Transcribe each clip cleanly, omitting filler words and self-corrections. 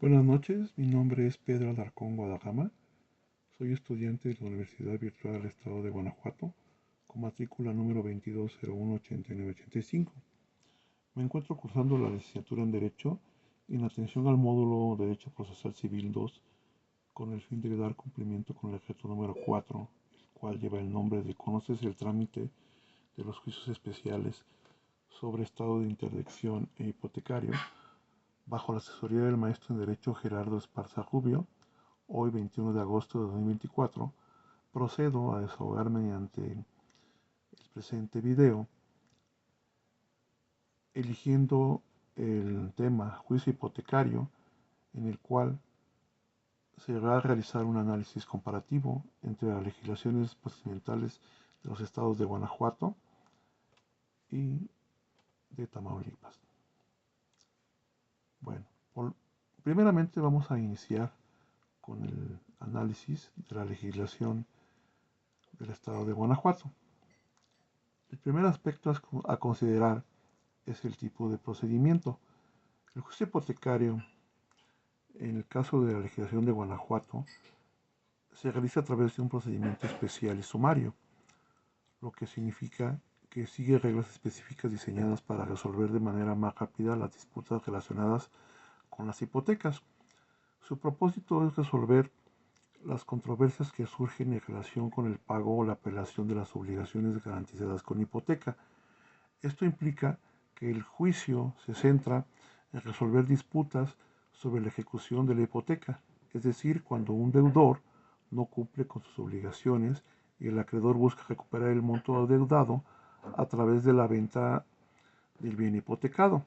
Buenas noches, mi nombre es Pedro Alarcón Guadagama. Soy estudiante de la Universidad Virtual del Estado de Guanajuato, con matrícula número 22018985. Me encuentro cursando la licenciatura en Derecho en atención al módulo Derecho Procesal Civil 2, con el fin de dar cumplimiento con el decreto número 4, el cual lleva el nombre de Conoces el trámite de los juicios especiales sobre estado de interdicción e hipotecario, bajo la asesoría del maestro en Derecho Gerardo Esparza Rubio. Hoy, 21 de agosto de 2024, procedo a desahogar mediante el presente video, eligiendo el tema juicio hipotecario, en el cual se va a realizar un análisis comparativo entre las legislaciones procedimentales de los estados de Guanajuato y de Tamaulipas. Bueno, primeramente vamos a iniciar con el análisis de la legislación del estado de Guanajuato. El primer aspecto a considerar es el tipo de procedimiento. El juicio hipotecario, en el caso de la legislación de Guanajuato, se realiza a través de un procedimiento especial y sumario, lo que significa que sigue reglas específicas diseñadas para resolver de manera más rápida las disputas relacionadas con las hipotecas. Su propósito es resolver las controversias que surgen en relación con el pago o la apelación de las obligaciones garantizadas con hipoteca. Esto implica que el juicio se centra en resolver disputas sobre la ejecución de la hipoteca, es decir, cuando un deudor no cumple con sus obligaciones y el acreedor busca recuperar el monto adeudado a través de la venta del bien hipotecado.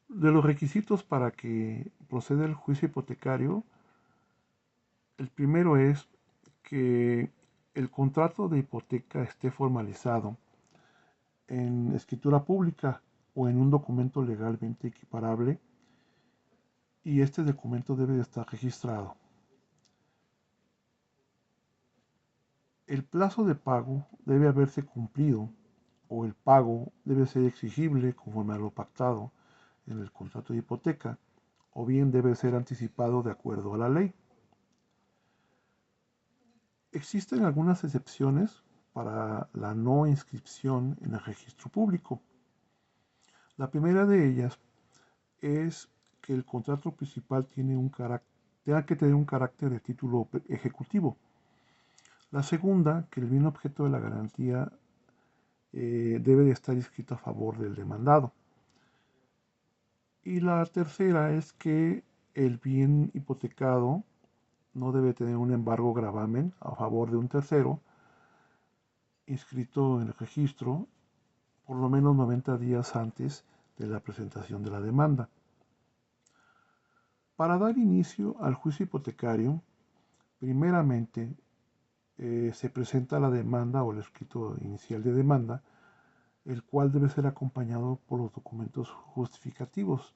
De los requisitos para que proceda el juicio hipotecario, el primero es que el contrato de hipoteca esté formalizado en escritura pública o en un documento legalmente equiparable, y este documento debe de estar registrado. El plazo de pago debe haberse cumplido o el pago debe ser exigible conforme a lo pactado en el contrato de hipoteca, o bien debe ser anticipado de acuerdo a la ley. Existen algunas excepciones para la no inscripción en el registro público. La primera de ellas es que el contrato principal tenga que tener un carácter de título ejecutivo. La segunda, que el bien objeto de la garantía debe de estar inscrito a favor del demandado. Y la tercera es que el bien hipotecado no debe tener un embargo gravamen a favor de un tercero inscrito en el registro por lo menos 90 días antes de la presentación de la demanda. Para dar inicio al juicio hipotecario, primeramente se presenta la demanda o el escrito inicial de demanda, el cual debe ser acompañado por los documentos justificativos.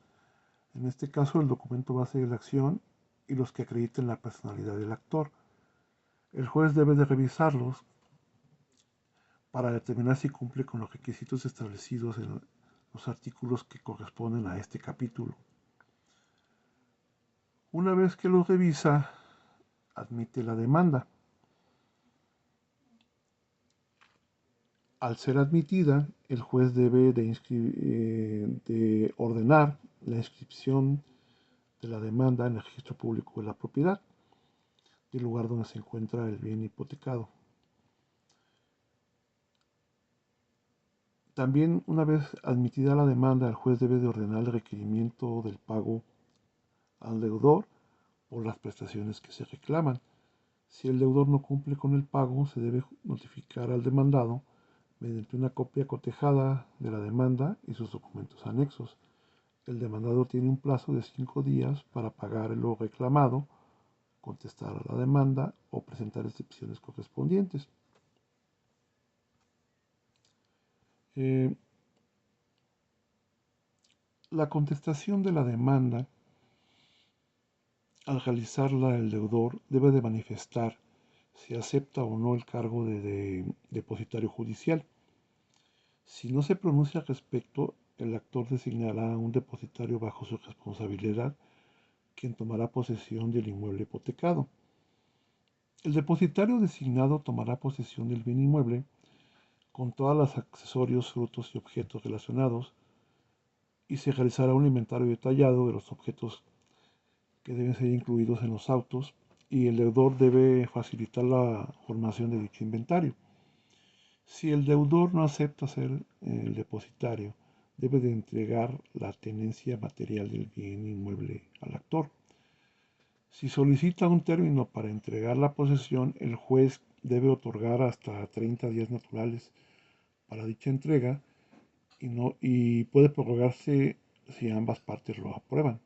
En este caso, el documento base de la acción y los que acrediten la personalidad del actor. El juez debe de revisarlos para determinar si cumple con los requisitos establecidos en los artículos que corresponden a este capítulo. Una vez que los revisa, admite la demanda. Al ser admitida, el juez debe de ordenar la inscripción de la demanda en el registro público de la propiedad del lugar donde se encuentra el bien hipotecado. También, una vez admitida la demanda, el juez debe de ordenar el requerimiento del pago al deudor por las prestaciones que se reclaman. Si el deudor no cumple con el pago, se debe notificar al demandado mediante una copia cotejada de la demanda y sus documentos anexos. El demandado tiene un plazo de 5 días para pagar lo reclamado, contestar a la demanda o presentar excepciones correspondientes. Eh, la contestación de la demanda, al realizarla el deudor debe de manifestar si acepta o no el cargo de depositario judicial. Si no se pronuncia al respecto, el actor designará a un depositario bajo su responsabilidad quien tomará posesión del inmueble hipotecado. El depositario designado tomará posesión del bien inmueble con todos los accesorios, frutos y objetos relacionados, y se realizará un inventario detallado de los objetos que deben ser incluidos en los autos, y el deudor debe facilitar la formación de dicho inventario. Si el deudor no acepta ser el depositario, debe de entregar la tenencia material del bien inmueble al actor. Si solicita un término para entregar la posesión, el juez debe otorgar hasta 30 días naturales para dicha entrega, y puede prorrogarse si ambas partes lo aprueban.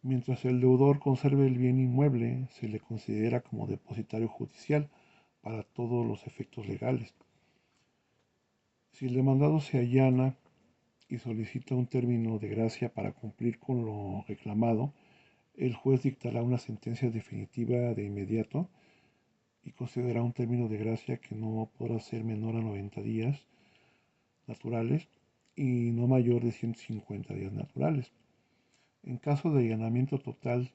Mientras el deudor conserve el bien inmueble, se le considera como depositario judicial para todos los efectos legales. Si el demandado se allana y solicita un término de gracia para cumplir con lo reclamado, el juez dictará una sentencia definitiva de inmediato y concederá un término de gracia que no podrá ser menor a 90 días naturales y no mayor de 150 días naturales. En caso de allanamiento total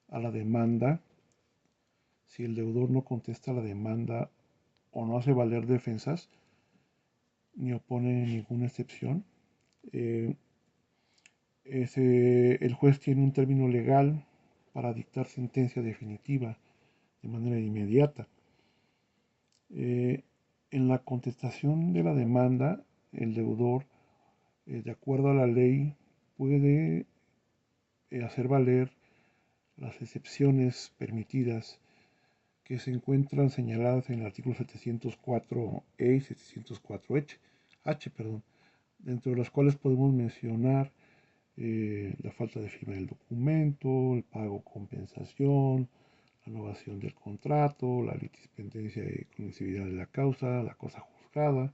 a la demanda, si el deudor no contesta la demanda o no hace valer defensas ni opone ninguna excepción, eh, el juez tiene un término legal para dictar sentencia definitiva de manera inmediata. En la contestación de la demanda, el deudor, de acuerdo a la ley, puede hacer valer las excepciones permitidas que se encuentran señaladas en el artículo 704E y 704H, dentro de las cuales podemos mencionar la falta de firma del documento, el pago compensación, la innovación del contrato, la litispendencia de conexidad de la causa, la cosa juzgada,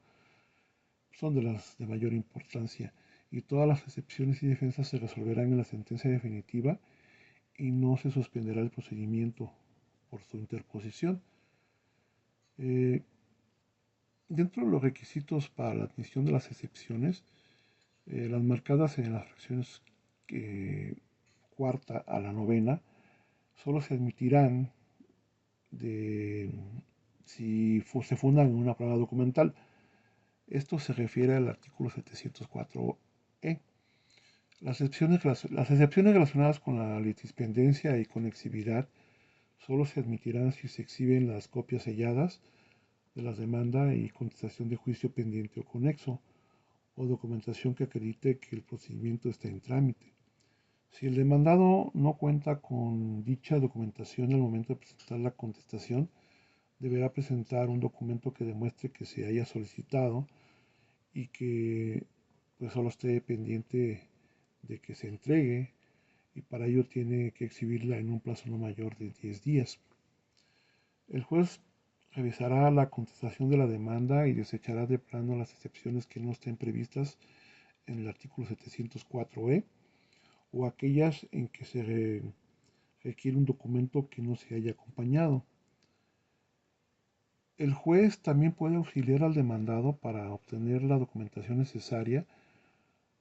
son de las de mayor importancia, y todas las excepciones y defensas se resolverán en la sentencia definitiva y no se suspenderá el procedimiento por su interposición. Eh, Dentro de los requisitos para la admisión de las excepciones, las marcadas en las fracciones cuarta a la novena, solo se admitirán de, si se fundan en una prueba documental. Esto se refiere al artículo 704E. Las excepciones relacionadas con la litispendencia y conexividad solo se admitirán si se exhiben las copias selladas de la demanda y contestación de juicio pendiente o conexo, o documentación que acredite que el procedimiento está en trámite. Si el demandado no cuenta con dicha documentación al momento de presentar la contestación, deberá presentar un documento que demuestre que se haya solicitado y que pues solo esté pendiente de que se entregue, y para ello tiene que exhibirla en un plazo no mayor de 10 días. El juez revisará la contestación de la demanda y desechará de plano las excepciones que no estén previstas en el artículo 704E, o aquellas en que se requiere un documento que no se haya acompañado. El juez también puede auxiliar al demandado para obtener la documentación necesaria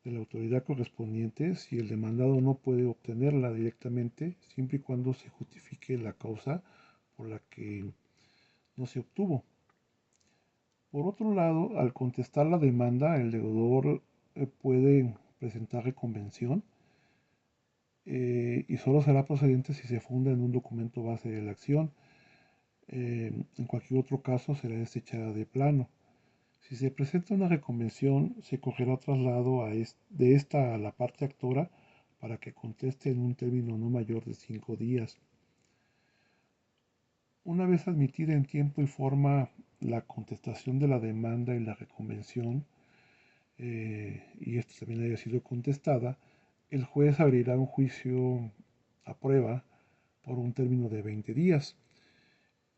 de la autoridad correspondiente si el demandado no puede obtenerla directamente, siempre y cuando se justifique la causa por la que no se obtuvo. Por otro lado, al contestar la demanda, el deudor puede presentar reconvención, y solo será procedente si se funda en un documento base de la acción. En cualquier otro caso será desechada de plano. Si se presenta una reconvención, se cogerá traslado de esta a la parte actora para que conteste en un término no mayor de 5 días. Una vez admitida en tiempo y forma la contestación de la demanda y la reconvención, y esta también haya sido contestada, el juez abrirá un juicio a prueba por un término de 20 días.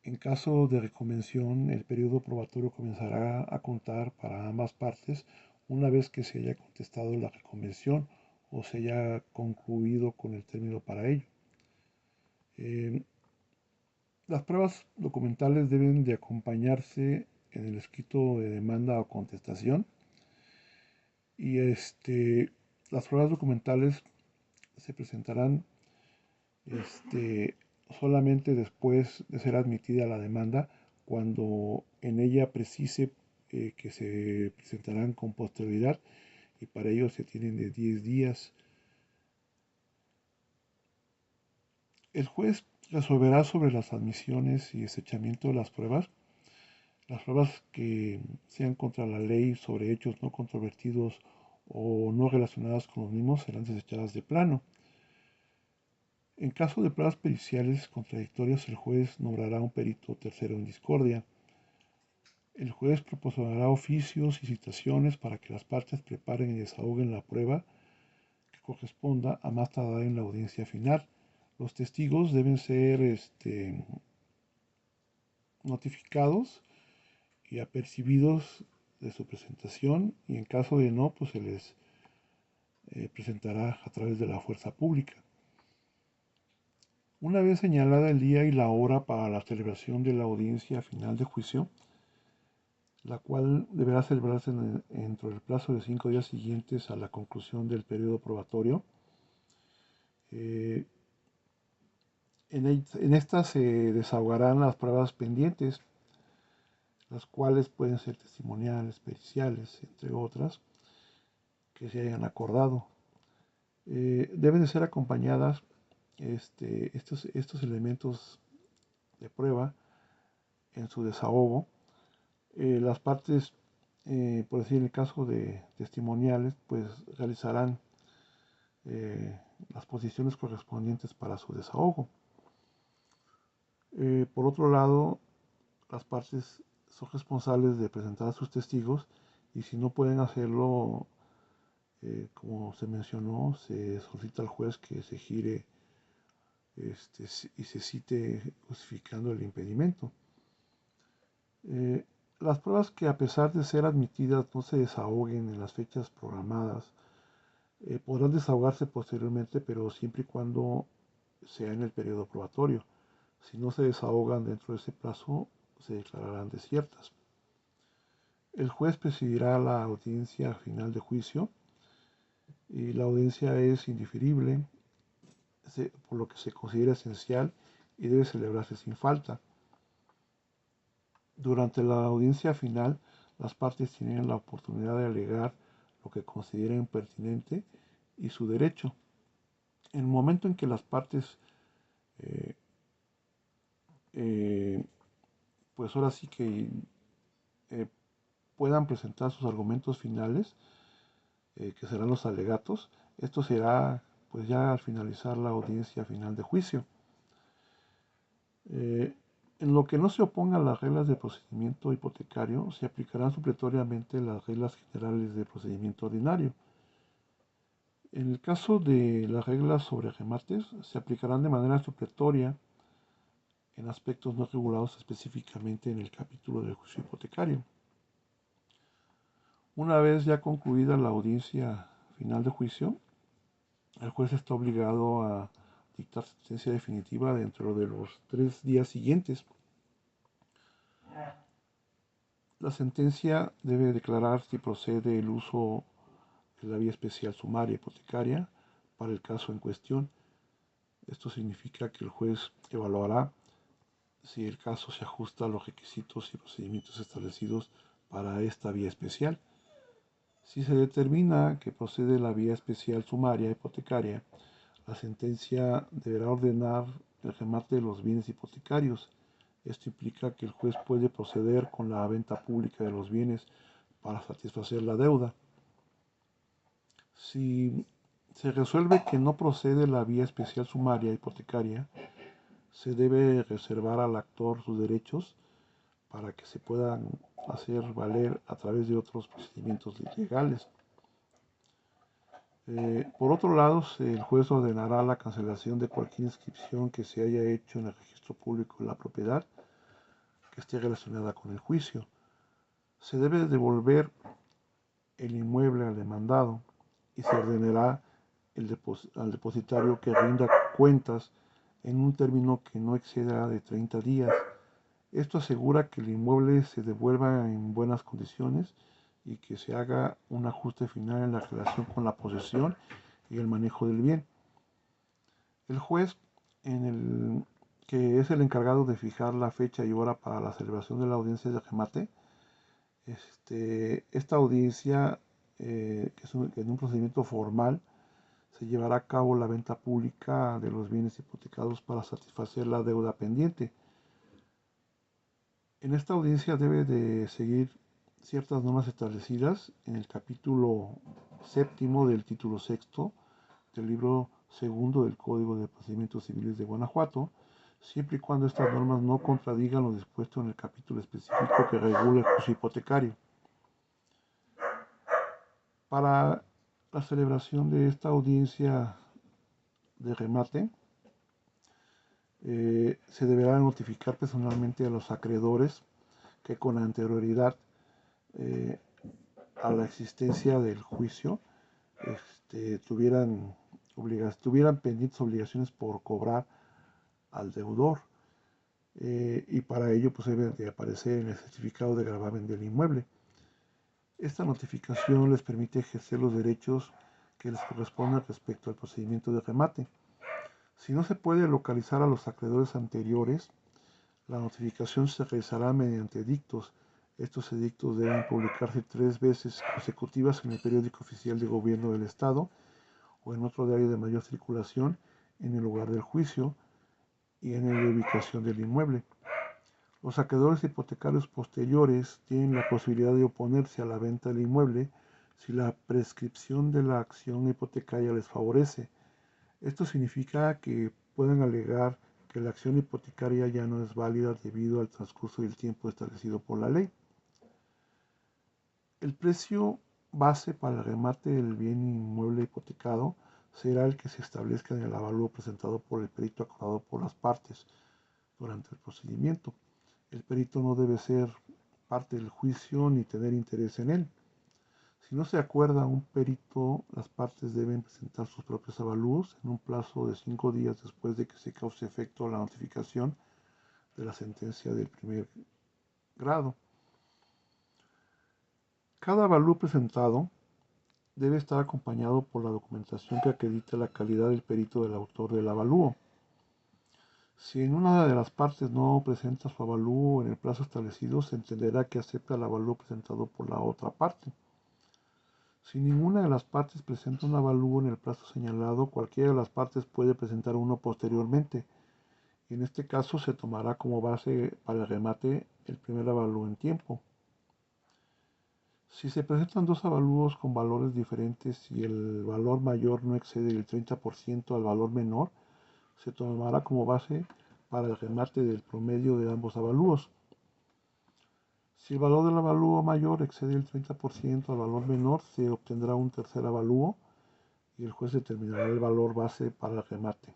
En caso de reconvención, el periodo probatorio comenzará a contar para ambas partes una vez que se haya contestado la reconvención o se haya concluido con el término para ello. Las pruebas documentales deben de acompañarse en el escrito de demanda o contestación, y las pruebas documentales se presentarán este, solamente después de ser admitida la demanda, cuando en ella precise que se presentarán con posterioridad, y para ello se tienen de 10 días. El juez resolverá sobre las admisiones y desechamiento de las pruebas. Las pruebas que sean contra la ley sobre hechos no controvertidos o no relacionadas con los mismos serán desechadas de plano. En caso de pruebas periciales contradictorias, el juez nombrará un perito tercero en discordia. El juez proporcionará oficios y citaciones para que las partes preparen y desahoguen la prueba que corresponda a más tardar en la audiencia final. Los testigos deben ser notificados y apercibidos de su presentación, y en caso de no, pues se les presentará a través de la fuerza pública. Una vez señalada el día y la hora para la celebración de la audiencia final de juicio, la cual deberá celebrarse dentro del plazo de 5 días siguientes a la conclusión del periodo probatorio, eh, en esta se desahogarán las pruebas pendientes, las cuales pueden ser testimoniales, periciales, entre otras, que se hayan acordado. Deben de ser acompañadas estos elementos de prueba en su desahogo. Las partes, por decir en el caso de testimoniales, pues realizarán las posiciones correspondientes para su desahogo. Por otro lado, las partes son responsables de presentar a sus testigos, y si no pueden hacerlo, como se mencionó, se solicita al juez que se gire y se cite justificando el impedimento. Las pruebas que, a pesar de ser admitidas, no se desahoguen en las fechas programadas, podrán desahogarse posteriormente, pero siempre y cuando sea en el periodo probatorio. Si no se desahogan dentro de ese plazo, se declararán desiertas. El juez presidirá la audiencia final de juicio, y la audiencia es indiferible, por lo que se considera esencial y debe celebrarse sin falta. Durante la audiencia final, las partes tienen la oportunidad de alegar lo que consideren pertinente y su derecho. En el momento en que las partes, eh, eh, pues ahora sí que eh, puedan presentar sus argumentos finales, que serán los alegatos, esto será pues ya al finalizar la audiencia final de juicio. En lo que no se oponga a las reglas de procedimiento hipotecario, se aplicarán supletoriamente las reglas generales de procedimiento ordinario. En el caso de las reglas sobre remates, se aplicarán de manera supletoria en aspectos no regulados específicamente en el capítulo del juicio hipotecario. Una vez ya concluida la audiencia final de juicio, el juez está obligado a dictar sentencia definitiva dentro de los 3 días siguientes. La sentencia debe declarar si procede el uso de la vía especial sumaria hipotecaria para el caso en cuestión. Esto significa que el juez evaluará si el caso se ajusta a los requisitos y procedimientos establecidos para esta vía especial. Si se determina que procede la vía especial sumaria hipotecaria, la sentencia deberá ordenar el remate de los bienes hipotecarios. Esto implica que el juez puede proceder con la venta pública de los bienes para satisfacer la deuda. Si se resuelve que no procede la vía especial sumaria hipotecaria, se debe reservar al actor sus derechos para que se puedan hacer valer a través de otros procedimientos legales. Por otro lado, el juez ordenará la cancelación de cualquier inscripción que se haya hecho en el registro público de la propiedad que esté relacionada con el juicio. Se debe devolver el inmueble al demandado, y se ordenará al depositario que rinda cuentas en un término que no exceda de 30 días. Esto asegura que el inmueble se devuelva en buenas condiciones y que se haga un ajuste final en la relación con la posesión y el manejo del bien. El juez que es el encargado de fijar la fecha y hora para la celebración de la audiencia de remate. Esta audiencia, que es en un procedimiento formal, se llevará a cabo la venta pública de los bienes hipotecados para satisfacer la deuda pendiente. En esta audiencia debe de seguir ciertas normas establecidas en el capítulo séptimo del título sexto del libro segundo del Código de Procedimientos Civiles de Guanajuato, siempre y cuando estas normas no contradigan lo dispuesto en el capítulo específico que regula el juicio hipotecario. Para la celebración de esta audiencia de remate, se deberá notificar personalmente a los acreedores que con anterioridad eh, a la existencia del juicio tuvieran pendientes obligaciones por cobrar al deudor, y para ello pues debe de aparecer en el certificado de gravamen del inmueble. Esta notificación les permite ejercer los derechos que les corresponden respecto al procedimiento de remate. Si no se puede localizar a los acreedores anteriores, la notificación se realizará mediante edictos. Estos edictos deben publicarse 3 veces consecutivas en el periódico oficial de gobierno del Estado o en otro diario de mayor circulación en el lugar del juicio y en la ubicación del inmueble. Los acreedores hipotecarios posteriores tienen la posibilidad de oponerse a la venta del inmueble si la prescripción de la acción hipotecaria les favorece. Esto significa que pueden alegar que la acción hipotecaria ya no es válida debido al transcurso del tiempo establecido por la ley. El precio base para el remate del bien inmueble hipotecado será el que se establezca en el avalúo presentado por el perito acordado por las partes durante el procedimiento. El perito no debe ser parte del juicio ni tener interés en él. Si no se acuerda un perito, las partes deben presentar sus propios avalúos en un plazo de 5 días después de que se cause efecto la notificación de la sentencia del primer grado. Cada avalúo presentado debe estar acompañado por la documentación que acredite la calidad del perito del autor del avalúo. Si en una de las partes no presenta su avalúo en el plazo establecido, se entenderá que acepta el avalúo presentado por la otra parte. Si ninguna de las partes presenta un avalúo en el plazo señalado, cualquiera de las partes puede presentar uno posteriormente. Y en este caso se tomará como base para el remate el primer avalúo en tiempo. Si se presentan dos avalúos con valores diferentes y el valor mayor no excede el 30% al valor menor, se tomará como base para el remate del promedio de ambos avalúos. Si el valor del avalúo mayor excede el 30% al valor menor, se obtendrá un tercer avalúo y el juez determinará el valor base para el remate.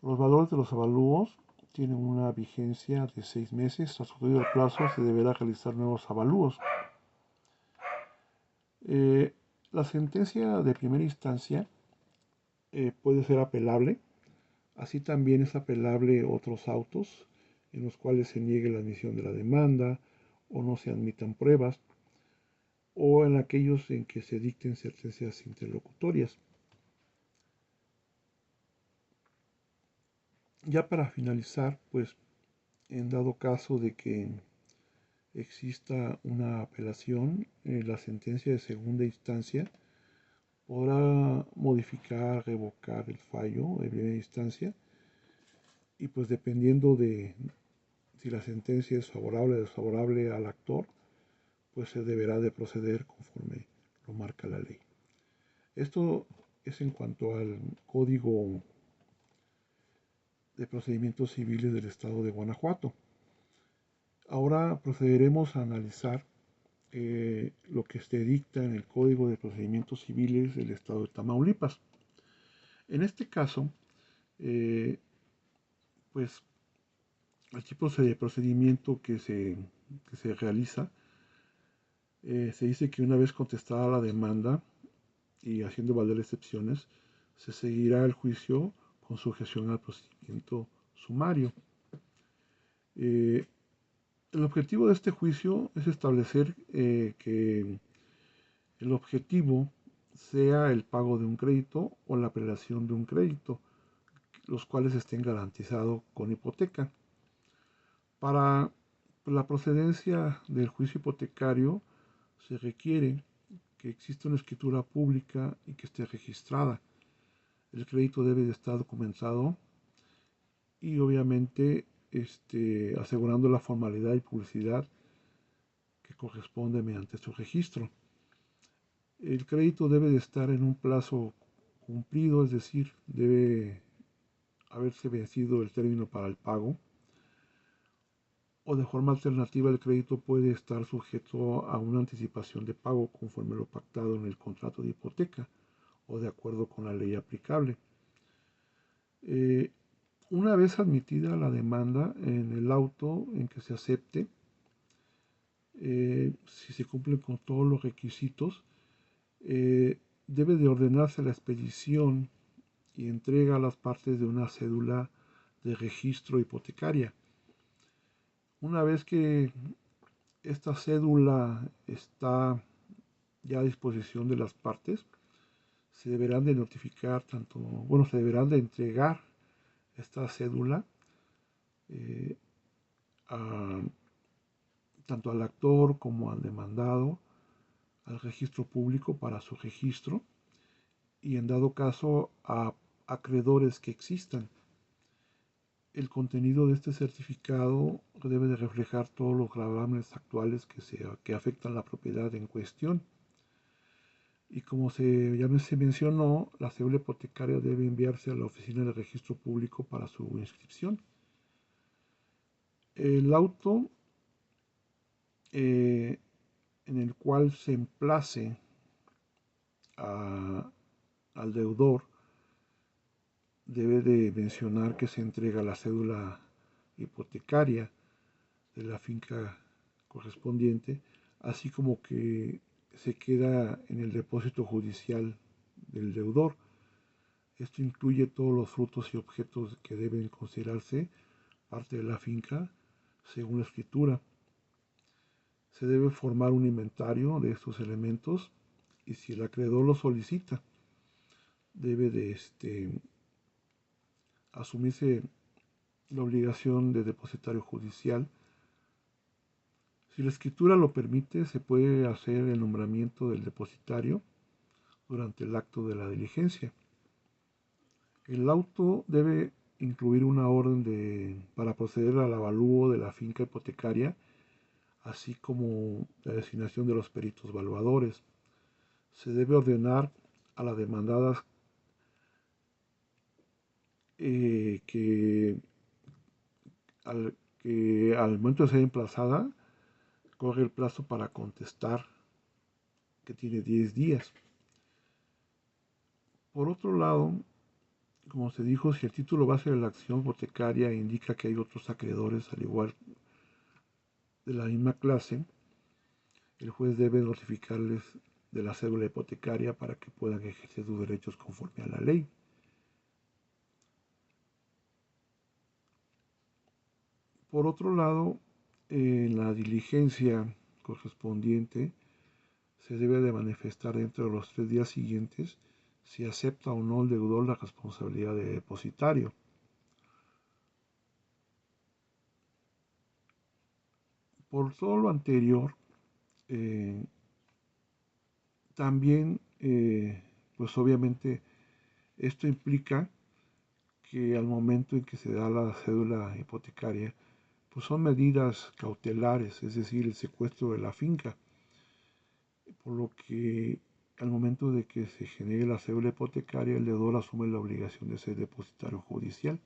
Los valores de los avalúos tienen una vigencia de 6 meses. Transcurrido el plazo, se deberá realizar nuevos avalúos. La sentencia de primera instancia puede ser apelable. Así también es apelable otros autos en los cuales se niegue la admisión de la demanda o no se admitan pruebas, o en aquellos en que se dicten sentencias interlocutorias. Ya para finalizar, pues en dado caso de que exista una apelación, la sentencia de segunda instancia podrá modificar, revocar el fallo de primera instancia, y pues dependiendo de si la sentencia es favorable o desfavorable al actor, pues se deberá de proceder conforme lo marca la ley. Esto es en cuanto al Código de Procedimientos Civiles del Estado de Guanajuato. Ahora procederemos a analizar lo que se dicta en el Código de Procedimientos Civiles del Estado de Tamaulipas. En este caso, pues el tipo de procedimiento que se realiza, se dice que una vez contestada la demanda y haciendo valer excepciones, se seguirá el juicio con sujeción al procedimiento sumario. El objetivo de este juicio es establecer que el objetivo sea el pago de un crédito o la prelación de un crédito, los cuales estén garantizados con hipoteca. Para la procedencia del juicio hipotecario se requiere que exista una escritura pública y que esté registrada. El crédito debe de estar documentado y obviamente asegurando la formalidad y publicidad que corresponde mediante su registro. El crédito debe de estar en un plazo cumplido, es decir, debe haberse vencido el término para el pago, o de forma alternativa el crédito puede estar sujeto a una anticipación de pago conforme lo pactado en el contrato de hipoteca o de acuerdo con la ley aplicable. Una vez admitida la demanda, en el auto en que se acepte, si se cumplen con todos los requisitos, debe de ordenarse la expedición y entrega a las partes de una cédula de registro hipotecaria. Una vez que esta cédula está ya a disposición de las partes, se deberán de notificar se deberán de entregar esta cédula eh, a, tanto al actor como al demandado al registro público para su registro y en dado caso a acreedores que existan. El contenido de este certificado debe de reflejar todos los gravámenes actuales que afectan la propiedad en cuestión. Y como ya se mencionó, la cédula hipotecaria debe enviarse a la oficina de registro público para su inscripción. El auto en el cual se emplace al deudor debe de mencionar que se entrega la cédula hipotecaria de la finca correspondiente, así como que se queda en el depósito judicial del deudor. Esto incluye todos los frutos y objetos que deben considerarse parte de la finca según la escritura. Se debe formar un inventario de estos elementos y si el acreedor lo solicita, debe de asumirse la obligación de depositario judicial. Si la escritura lo permite, se puede hacer el nombramiento del depositario durante el acto de la diligencia. El auto debe incluir una orden para proceder al avalúo de la finca hipotecaria, así como la designación de los peritos valuadores. Se debe ordenar a las demandadas que al momento de ser emplazada corre el plazo para contestar, que tiene 10 días. Por otro lado, como se dijo, si el título base de la acción hipotecaria indica que hay otros acreedores al igual de la misma clase, el juez debe notificarles de la cédula hipotecaria para que puedan ejercer sus derechos conforme a la ley. Por otro lado, en la diligencia correspondiente se debe de manifestar dentro de los 3 días siguientes si acepta o no el deudor la responsabilidad de depositario. Por todo lo anterior, también, pues obviamente, esto implica que al momento en que se da la cédula hipotecaria, pues son medidas cautelares, es decir, el secuestro de la finca, por lo que al momento de que se genere la cédula hipotecaria, el deudor asume la obligación de ser depositario judicial.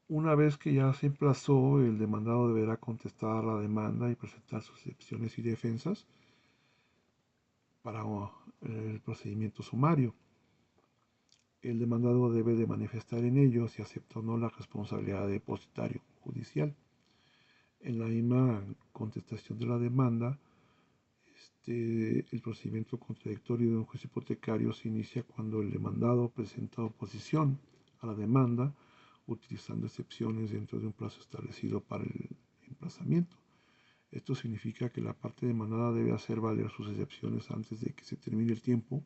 Una vez que ya se emplazó, el demandado deberá contestar la demanda y presentar sus excepciones y defensas para el procedimiento sumario. El demandado debe de manifestar en ello si acepta o no la responsabilidad de depositario judicial. En la misma contestación de la demanda, el procedimiento contradictorio de un juez hipotecario se inicia cuando el demandado presenta oposición a la demanda utilizando excepciones dentro de un plazo establecido para el emplazamiento. Esto significa que la parte demandada debe hacer valer sus excepciones antes de que se termine el tiempo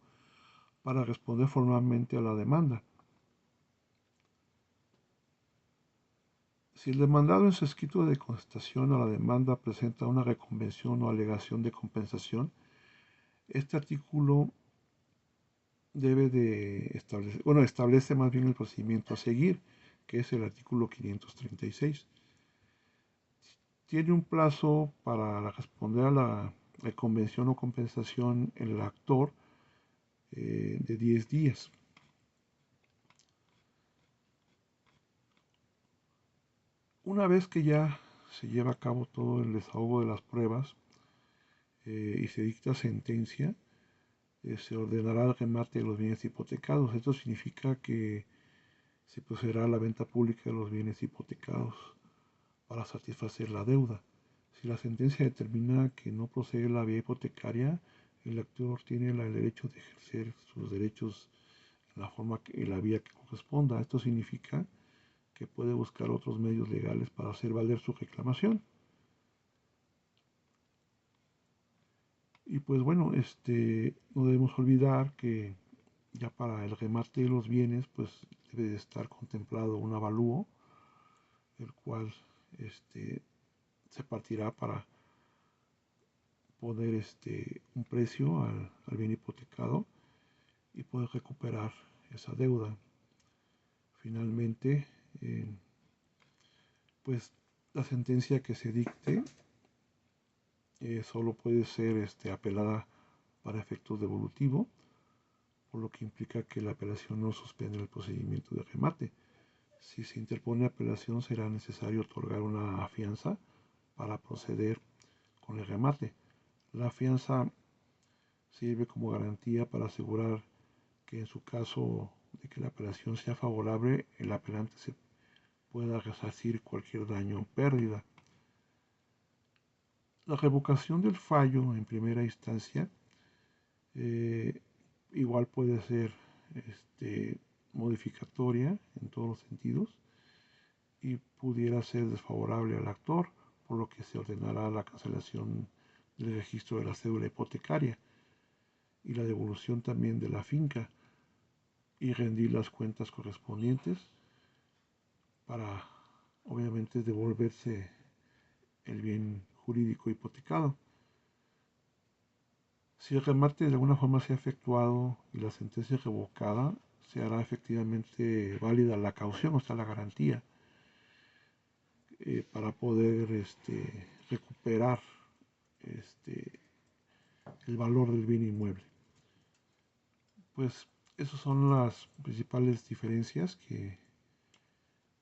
para responder formalmente a la demanda. Si el demandado en su escrito de contestación a la demanda presenta una reconvención o alegación de compensación, este artículo debe de establecer, bueno, establece más bien el procedimiento a seguir, que es el artículo 536. Tiene un plazo para responder a la reconvención o compensación el actor de 10 días. Una vez que ya se lleva a cabo todo el desahogo de las pruebas y se dicta sentencia, se ordenará el remate de los bienes hipotecados. Esto significa que se procederá a la venta pública de los bienes hipotecados para satisfacer la deuda. Si la sentencia determina que no procede la vía hipotecaria, el actor tiene el derecho de ejercer sus derechos en la forma y la vía que corresponda. Esto significa que puede buscar otros medios legales para hacer valer su reclamación. Y pues bueno, no debemos olvidar que ya para el remate de los bienes, pues debe de estar contemplado un avalúo, el cual se partirá para poner un precio al bien hipotecado y poder recuperar esa deuda. Finalmente, pues la sentencia que se dicte solo puede ser apelada para efectos devolutivos, por lo que implica que la apelación no suspende el procedimiento de remate. Si se interpone apelación, será necesario otorgar una fianza para proceder con el remate. La fianza sirve como garantía para asegurar que en su caso de que la apelación sea favorable, el apelante se pueda resarcir cualquier daño o pérdida. La revocación del fallo en primera instancia eh, igual puede ser modificatoria en todos los sentidos y pudiera ser desfavorable al actor, por lo que se ordenará la cancelación del registro de la cédula hipotecaria y la devolución también de la finca y rendir las cuentas correspondientes para obviamente devolverse el bien jurídico hipotecado. Si el remate de alguna forma se ha efectuado y la sentencia es revocada, se hará efectivamente válida la caución, o sea, la garantía, para poder recuperar este, el valor del bien inmueble. Pues esas son las principales diferencias que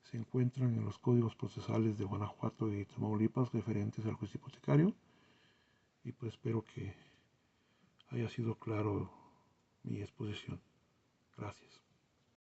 se encuentran en los códigos procesales de Guanajuato y Tamaulipas referentes al juicio hipotecario, y pues espero que haya sido claro mi exposición. Gracias.